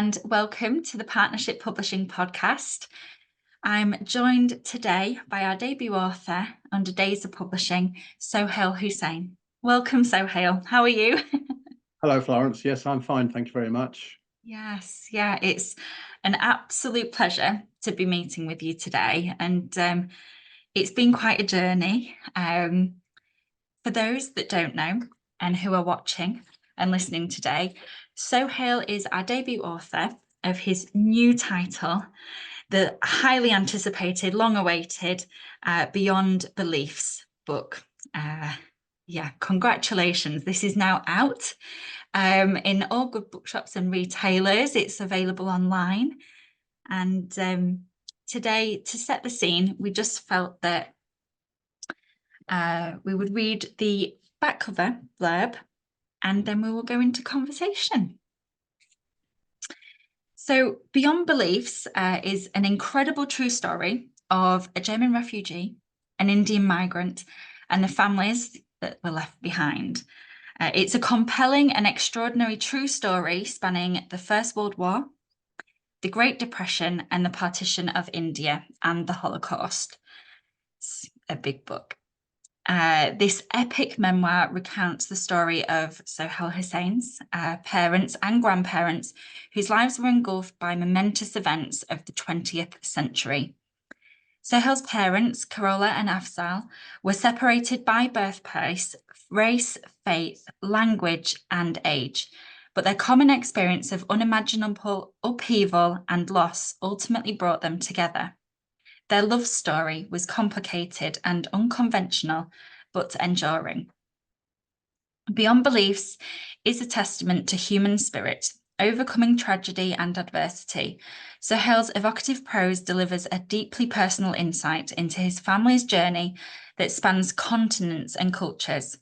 and welcome to the Partnership Publishing podcast. I'm joined today by our debut author under Days of Publishing, Sohail Husain. Welcome, Sohail. How are you? Hello, Florence. Yes, I'm fine. Thank you very much. Yes, yeah, it's an absolute pleasure to be meeting with you today. And it's been quite a journey. For those that don't know and who are watching and listening today, Sohail is our debut author of his new title, the highly anticipated, long-awaited Beyond Beliefs book. Yeah, congratulations. This is now out in all good bookshops and retailers. It's available online. And today, to set the scene, we just felt that we would read the back cover blurb and then we will go into conversation. So Beyond Beliefs is an incredible true story of a German refugee, an Indian migrant, and the families that were left behind. It's a compelling and extraordinary true story spanning the First World War, the Great Depression, and the partition of India and the Holocaust. It's a big book. This epic memoir recounts the story of Sohail Husain's parents and grandparents whose lives were engulfed by momentous events of the 20th century. Sohail's parents, Karola and Afzal, were separated by birthplace, race, faith, language, and age, but their common experience of unimaginable upheaval and loss ultimately brought them together. Their love story was complicated and unconventional, but enduring. Beyond Beliefs is a testament to human spirit, overcoming tragedy and adversity. Sohail's evocative prose delivers a deeply personal insight into his family's journey that spans continents and cultures.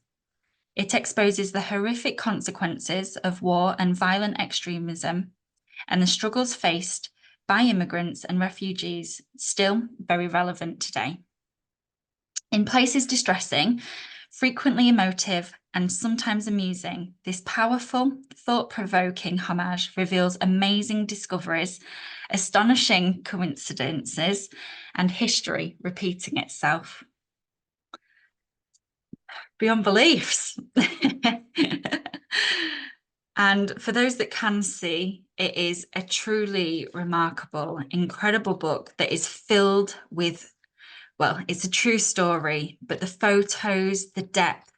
It exposes the horrific consequences of war and violent extremism and the struggles faced by immigrants and refugees, still very relevant today. In places distressing, frequently emotive, and sometimes amusing, this powerful, thought-provoking homage reveals amazing discoveries, astonishing coincidences, and history repeating itself. Beyond Beliefs. And for those that can see, it is a truly remarkable, incredible book that is filled with, well, it's a true story, but the photos, the depth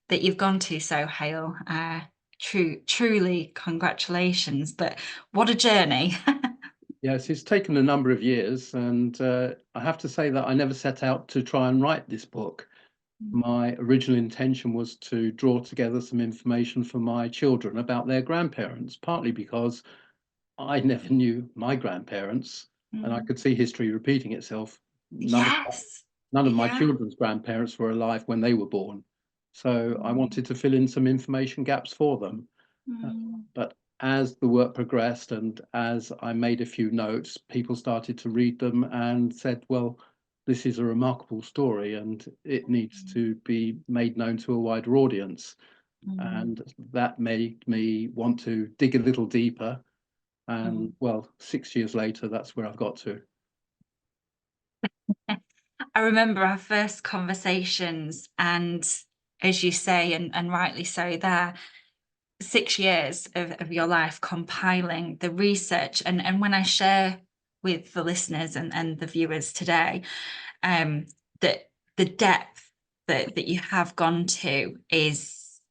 that you've gone to, Sohail, truly congratulations. But what a journey. Yes, it's taken a number of years, and I have to say that I never set out to try and write this book. My original intention was to draw together some information for my children about their grandparents, partly because I never knew my grandparents, and I could see history repeating itself. None of my children's grandparents were alive when they were born. So I wanted to fill in some information gaps for them. But as the work progressed and as I made a few notes, people started to read them and said, well, this is a remarkable story and it needs to be made known to a wider audience. And that made me want to dig a little deeper. And well, 6 years later, that's where I've got to. I remember our first conversations, and as you say, and rightly so, there, 6 years of your life compiling the research. And when I share with the listeners and the viewers today, that the depth that you have gone to is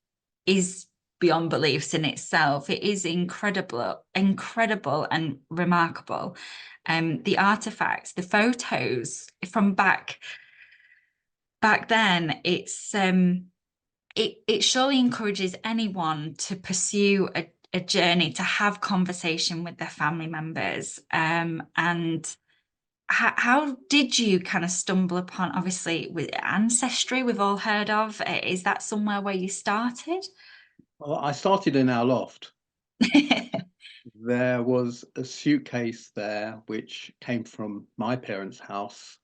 beyond beliefs in itself. It is incredible and remarkable. The artifacts, the photos from back then, it's it surely encourages anyone to pursue a journey, to have conversation with their family members. And how did you kind of stumble upon, obviously, with ancestry we've all heard of? Is that somewhere where you started? Well, I started in our loft. There was a suitcase there which came from my parents' house,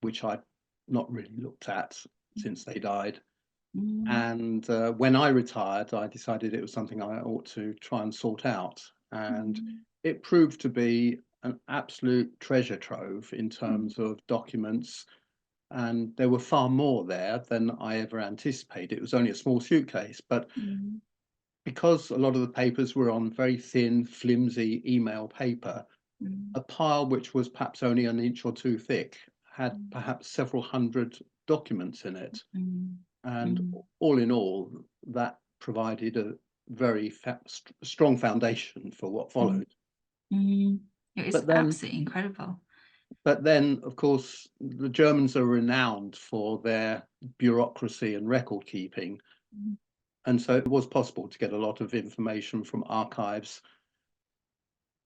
which I'd not really looked at since they died. And when I retired, I decided it was something I ought to try and sort out. And it proved to be an absolute treasure trove in terms of documents, and there were far more there than I ever anticipated. It was only a small suitcase, but Mm, because a lot of the papers were on very thin, flimsy email paper, mm, a pile which was perhaps only an inch or two thick had mm, perhaps several hundred documents in it. mm, And mm, all in all, that provided a very strong foundation for what mm, followed. mm. It was But then, absolutely incredible. but then, of course, the Germans are renowned for their bureaucracy and record keeping. Mm, And so it was possible to get a lot of information from archives.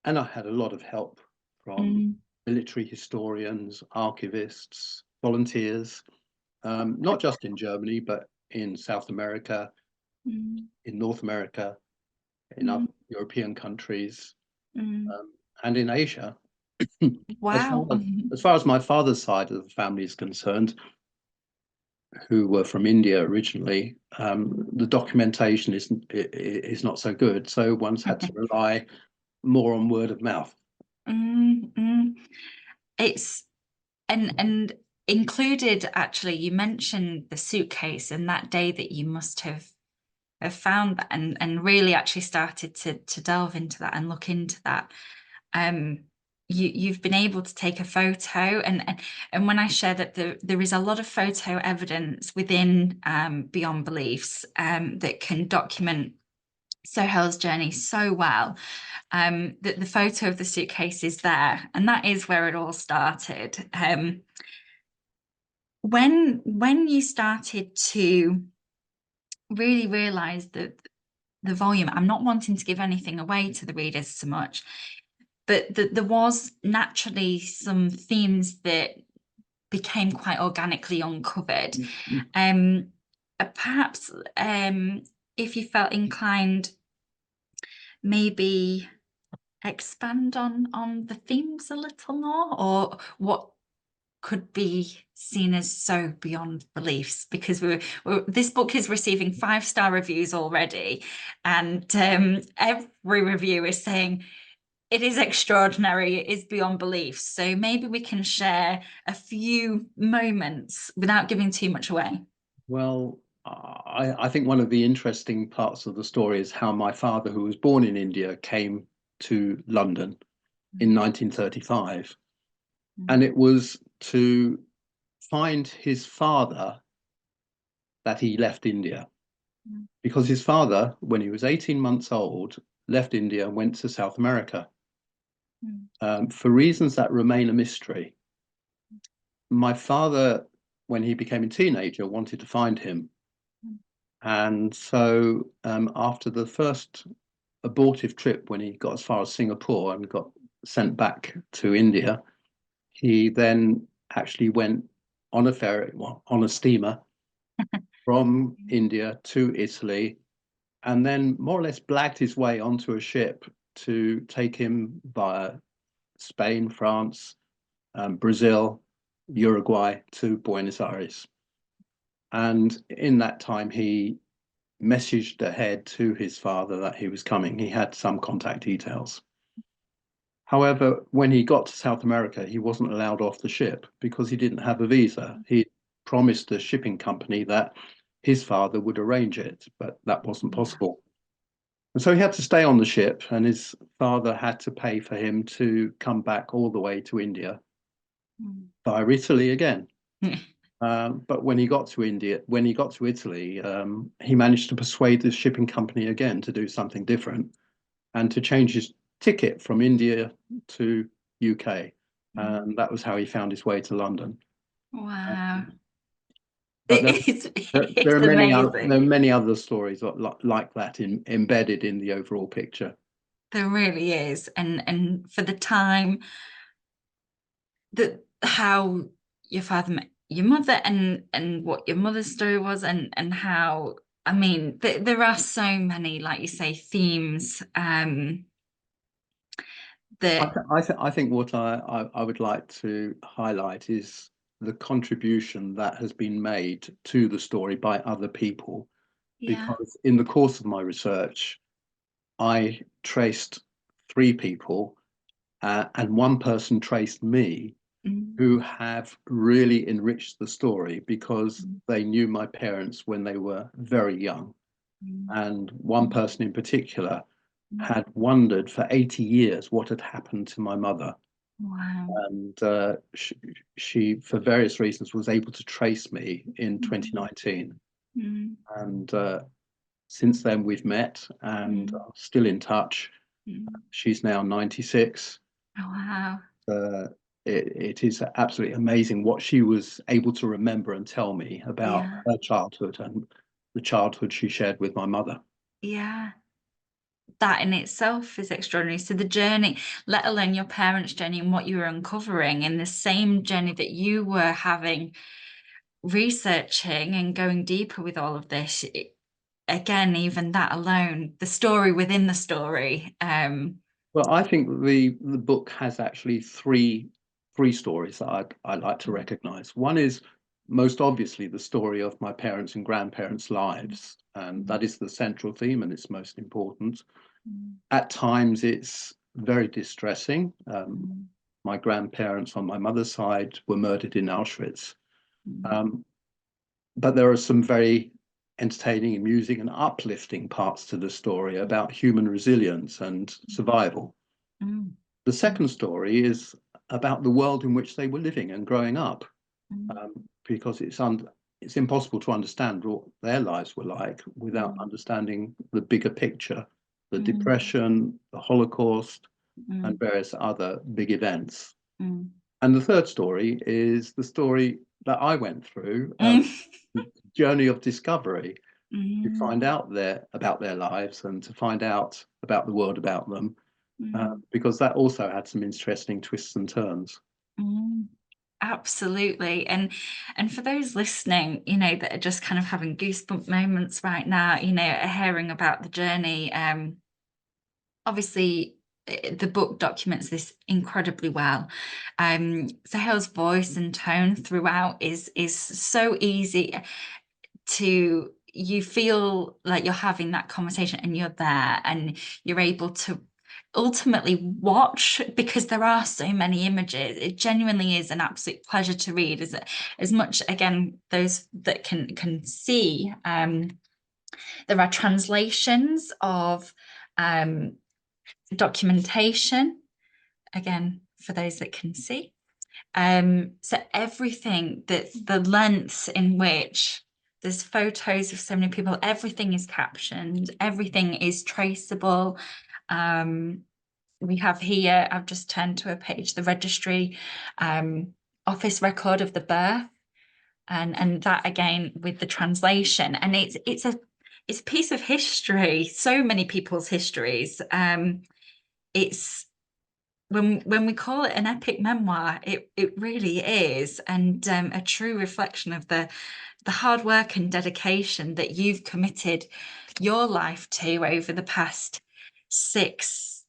And I had a lot of help from mm, military historians, archivists, volunteers, not just in Germany, but in South America, mm, in North America, in mm, other European countries, mm. and in Asia. As far Wow. as, as far as my father's side of the family is concerned, who were from India originally, the documentation is not so good. So one's had to rely more on word of mouth. Mm, mm. It's and included actually, you mentioned the suitcase and that day that you must have found that and really actually started to delve into that and look into that. Um, you've been able to take a photo and when I share that there is a lot of photo evidence within Beyond Beliefs that can document Sohail's journey so well, that the photo of the suitcase is there, and that is where it all started. When you started to really realize that the volume, I'm not wanting to give anything away to the readers so much, but there was naturally some themes that became quite organically uncovered. Um, Perhaps if you felt inclined, maybe expand on the themes a little more, or what could be seen as so beyond beliefs, because this book is receiving 5-star reviews already, and every review is saying it is extraordinary, it is beyond belief. So maybe we can share a few moments without giving too much away. Well, I think one of the interesting parts of the story is how my father, who was born in India, came to London in 1935. And it was to find his father that he left India. Because his father, when he was 18 months old, left India and went to South America for reasons that remain a mystery. My father, when he became a teenager, wanted to find him. And so after the first abortive trip, when he got as far as Singapore and got sent back to India, he then actually went on a ferry, well, on a steamer from India to Italy, and then more or less blagged his way onto a ship to take him via Spain, France, Brazil, Uruguay to Buenos Aires. And in that time, he messaged ahead to his father that he was coming. He had some contact details. However, when he got to South America, he wasn't allowed off the ship because he didn't have a visa. He promised the shipping company that his father would arrange it, but that wasn't possible. And so he had to stay on the ship, and his father had to pay for him to come back all the way to India via Italy again. But when he got to Italy, he managed to persuade the shipping company again to do something different and to change his ticket from India to UK. And that was how he found his way to London. Wow. But there It's there are amazing. many other stories like that embedded in the overall picture. There really is. And for the time that how your father met your mother and what your mother's story was and how, I mean, there are so many, like you say, themes that I think what I would like to highlight is the contribution that has been made to the story by other people, yeah. because in the course of my research, I traced three people, and one person traced me, who have really enriched the story because they knew my parents when they were very young. And one person in particular had wondered for 80 years what had happened to my mother. Wow. And she, for various reasons, was able to trace me in 2019. Mm. And since then, we've met and are still in touch. She's now 96. Oh, wow. It is absolutely amazing what she was able to remember and tell me about Yeah. her childhood and the childhood she shared with my mother. Yeah. That in itself is extraordinary. So the journey, let alone your parents' journey and what you were uncovering in the same journey that you were having, researching and going deeper with all of this. Again, even that alone, the story within the story. Well, I think the book has actually three stories that I'd like to recognize. One is most obviously the story of my parents' and grandparents' lives, and that is the central theme, and it's most important. At times, it's very distressing. My grandparents on my mother's side were murdered in Auschwitz. But there are some very entertaining, amusing, and uplifting parts to the story about human resilience and survival. The second story is about the world in which they were living and growing up, because it's impossible to understand what their lives were like without understanding the bigger picture, the Depression, the Holocaust, and various other big events. And the third story is the story that I went through, journey of discovery, to find out about their lives and to find out about the world about them, because that also had some interesting twists and turns. Absolutely. And for those listening, that are just kind of having goosebump moments right now, hearing about the journey, obviously the book documents this incredibly well. Sohail's voice and tone throughout is so easy to, you feel like you're having that conversation and you're there and you're able to ultimately watch, because there are so many images. It genuinely is an absolute pleasure to read, as much, again, those that can see, there are translations of documentation, again, for those that can see. So everything, that the lengths in which there's photos of so many people, everything is captioned, everything is traceable. We have here, I've just turned to a page, the registry office record of the birth, and that again with the translation, and it's a piece of history, so many people's histories. It's, when we call it an epic memoir, it really is, and a true reflection of the hard work and dedication that you've committed your life to over the past 6+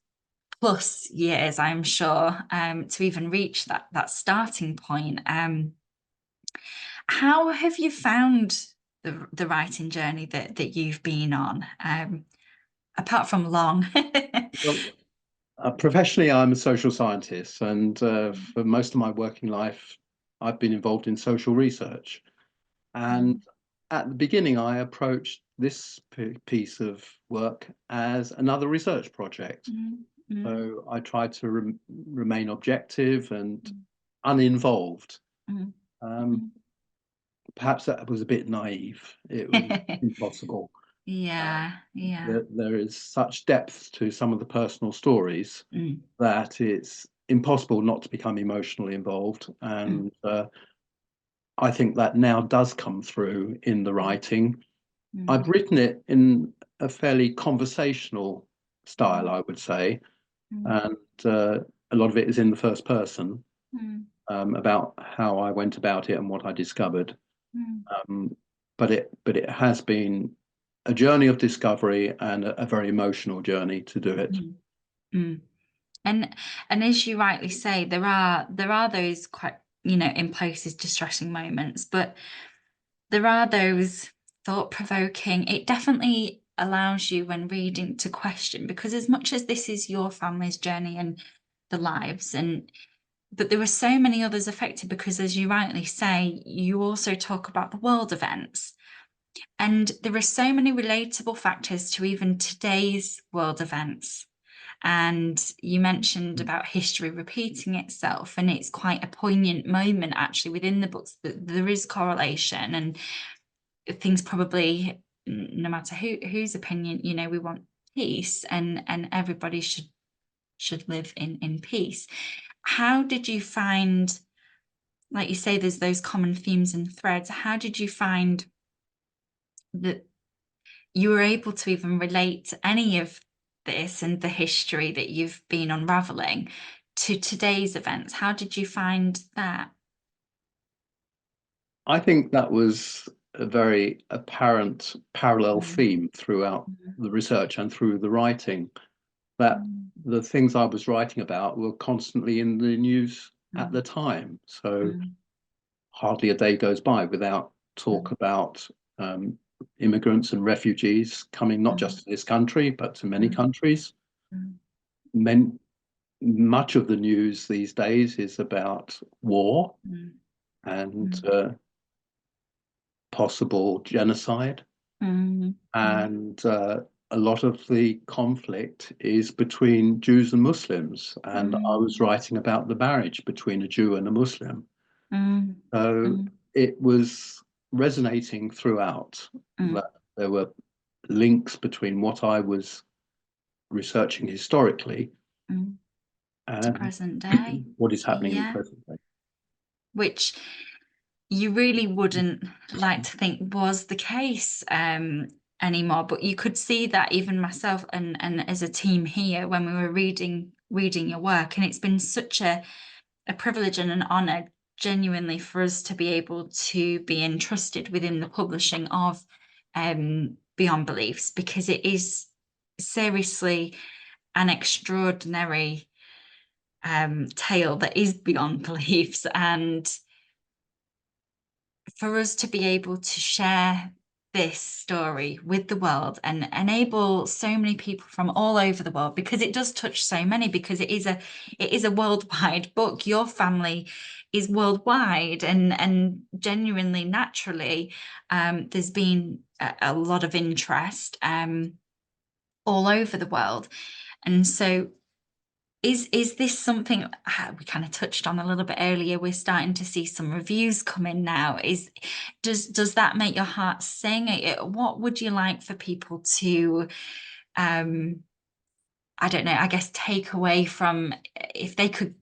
years, I'm sure, to even reach that starting point. How have you found the writing journey that you've been on, apart from long? Well, professionally, I'm a social scientist, and for most of my working life, I've been involved in social research. And at the beginning, I approached this piece of work as another research project. So I tried to remain objective and uninvolved. Perhaps that was a bit naive. It was impossible. Yeah, yeah. There is such depth to some of the personal stories that it's impossible not to become emotionally involved. And I think that now does come through in the writing. I've written it in a fairly conversational style, I would say, and a lot of it is in the first person, about how I went about it and what I discovered. But it has been a journey of discovery and a very emotional journey to do it. And as you rightly say, there are those quite, in places distressing moments, but there are those thought-provoking. It definitely allows you when reading to question, because as much as this is your family's journey and the lives, and but there were so many others affected, because as you rightly say, you also talk about the world events. And there are so many relatable factors to even today's world events. And you mentioned about history repeating itself, and it's quite a poignant moment actually within the books that there is correlation, and things probably, no matter whose opinion, we want peace, and everybody should live in peace. How did you find, like you say, there's those common themes and threads. How did you find that you were able to even relate to any of this and the history that you've been unraveling to today's events? How did you find that? I think that was a very apparent parallel Mm, theme throughout mm, the research and through the writing, that mm, the things I was writing about were constantly in the news at the mm, time. So mm, hardly a day goes by without talk mm, about um, immigrants and refugees coming not just mm, to this country, but to many mm, countries. mm, Men, much of the news these days is about war mm, and mm, possible genocide. mm, mm, And a lot of the conflict is between Jews and Muslims. And I mm, was writing about the marriage between a Jew and a Muslim. mm, So mm, it was resonating throughout mm, that there were links between what I was researching historically mm. To and present day. what is happening in the Yeah. present day. Which you really wouldn't like to think was the case anymore. But you could see that even myself and as a team here when we were reading your work, and it's been such a privilege and an honor genuinely for us to be able to be entrusted within the publishing of Beyond Beliefs, because it is seriously an extraordinary tale that is beyond beliefs, and for us to be able to share this story with the world and enable so many people from all over the world, because it does touch so many, because it is a worldwide book. Your family is worldwide, and genuinely, naturally, there's been a lot of interest all over the world. And so is this something we kind of touched on a little bit earlier? We're starting to see some reviews come in now. Does that make your heart sing? What would you like for people to, um, I don't know, I guess take away from, if they could,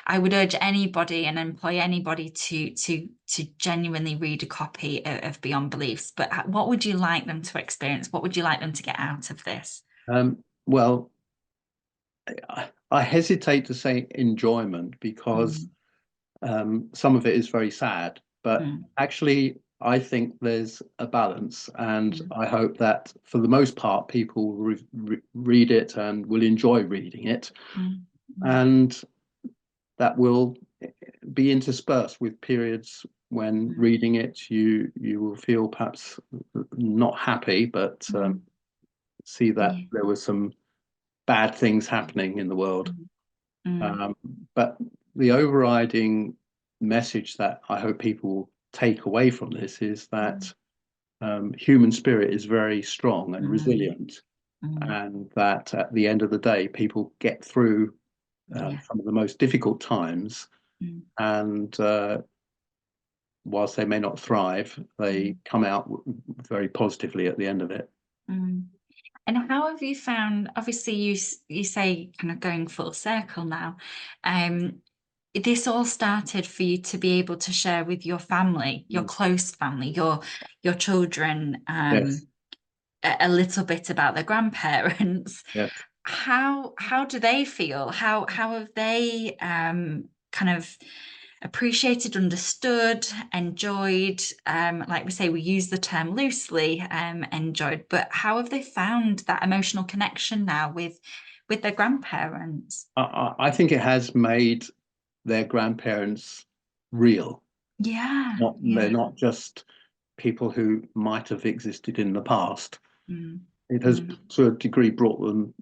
I would urge anybody and employ anybody to genuinely read a copy of Beyond Beliefs. But what would you like them to experience? What would you like them to get out of this? Well, I hesitate to say enjoyment because Mm, some of it is very sad, but mm, actually, I think there's a balance, and mm, I hope that for the most part, people read it and will enjoy reading it, mm, mm, and that will be interspersed with periods when mm, reading it, you will feel perhaps not happy, but mm. see that Yeah. there were some bad things happening in the world. Mm, mm, Um, but the overriding message that I hope people will take away from this is mm, that human spirit is very strong and mm, resilient, mm. and that at the end of the day, people get through Yeah. some of the most difficult times. Mm, And whilst they may not thrive, they mm, come out very positively at the end of it. mm. And how have you found, obviously you say kind of going full circle now, um, this all started for you to be able to share with your family, your Mm. close family, your children, Yes, a little bit about their grandparents. yes. How do they feel? How have they kind of appreciated, understood, enjoyed? Like we say, we use the term loosely, enjoyed, but how have they found that emotional connection now with their grandparents? I think it has made their grandparents real. Yeah, Not they're yeah. not just people who might have existed in the past. Mm, It has to a degree brought them,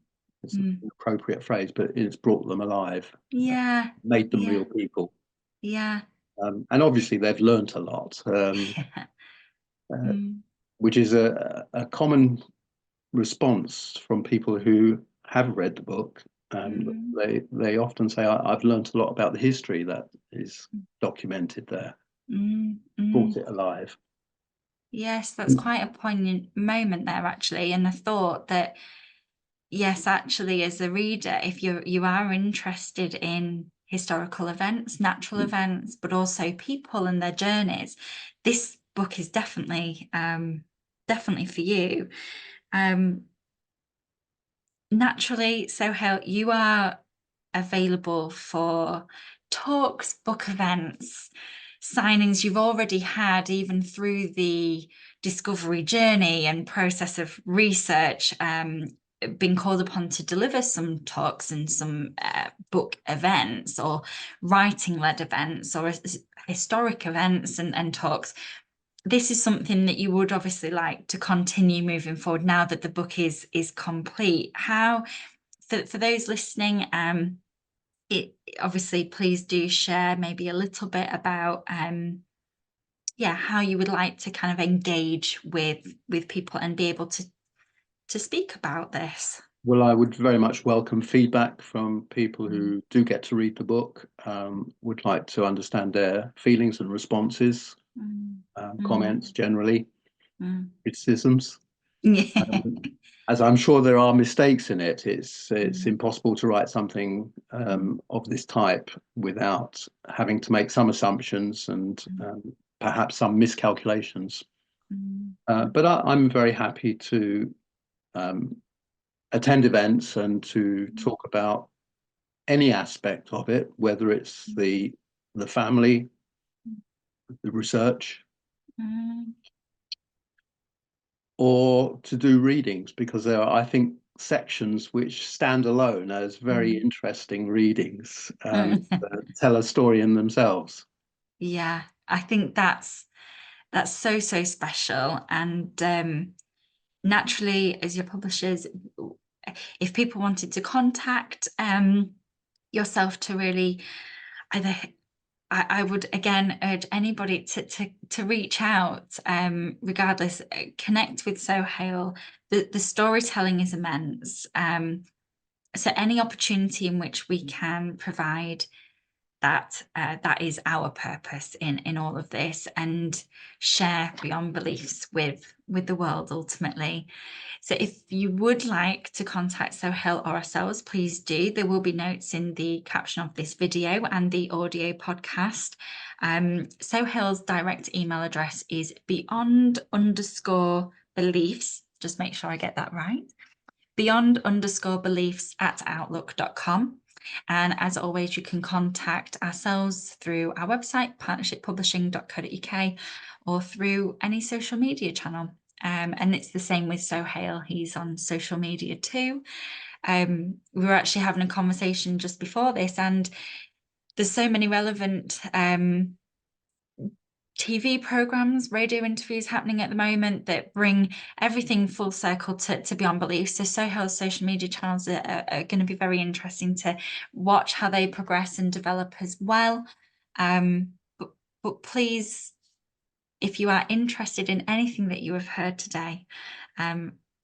it's an appropriate phrase, but it's brought them alive, Yeah. made them Yeah. real people. Yeah. And obviously they've learnt a lot, which is a common response from people who have read the book. They often say, I've learnt a lot about the history that is documented there, brought it alive. Yes, that's quite a poignant moment there, actually. And the thought that, yes, actually, as a reader, if you are interested in historical events, natural events, but also people and their journeys, this book is definitely definitely for you. Naturally, Sohail, you are available for talks, book events, signings you've already had, even through the discovery journey and process of research, been called upon to deliver some talks and some book events or writing-led events or historic events and talks. This is something that you would obviously like to continue moving forward now that the book is complete. How, for those listening, it obviously, please do share maybe a little bit about how you would like to kind of engage with people and be able to speak about this. Well, I would very much welcome feedback from people who do get to read the book, would like to understand their feelings and responses, comments generally, criticisms. Yeah. As I'm sure there are mistakes in it, it's impossible to write something of this type without having to make some assumptions and perhaps some miscalculations. But I'm very happy to attend events and to talk about any aspect of it, whether it's the family, the research, or to do readings, because there are, I think, sections which stand alone as very interesting readings and tell a story in themselves. Yeah, I think that's so special. And naturally, as your publishers, if people wanted to contact yourself to really either, I would again urge anybody to reach out, regardless, connect with Sohail. The storytelling is immense. So any opportunity in which we can provide that, that is our purpose in all of this, and share beyond beliefs with the world ultimately. So if you would like to contact Sohail or ourselves, please do. There will be notes in the caption of this video and the audio podcast. Sohail's direct email address is beyond_beliefs. Just make sure I get that right. beyond_beliefs@outlook.com. And as always, you can contact ourselves through our website, partnershippublishing.co.uk, or through any social media channel. And it's the same with Sohail. He's on social media too. We were actually having a conversation just before this, and there's so many relevant TV programs, radio interviews happening at the moment that bring everything full circle to Beyond Belief. So Sohail's social media channels are going to be very interesting to watch how they progress and develop as well. But please, if you are interested in anything that you have heard today,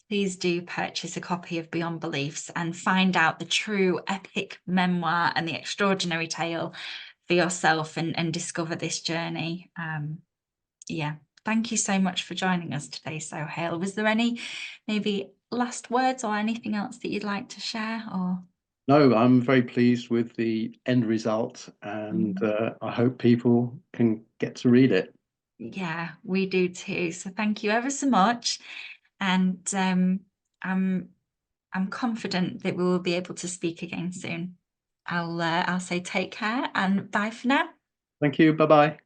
please do purchase a copy of Beyond Beliefs and find out the true epic memoir and the extraordinary tale for yourself and discover this journey. Thank you so much for joining us today, Sohail. Was there any maybe last words or anything else that you'd like to share? Or No, I'm very pleased with the end result, and I hope people can get to read it. Yeah, we do too. So thank you ever so much. And I'm confident that we will be able to speak again soon. I'll say take care and bye for now. Thank you. Bye-bye.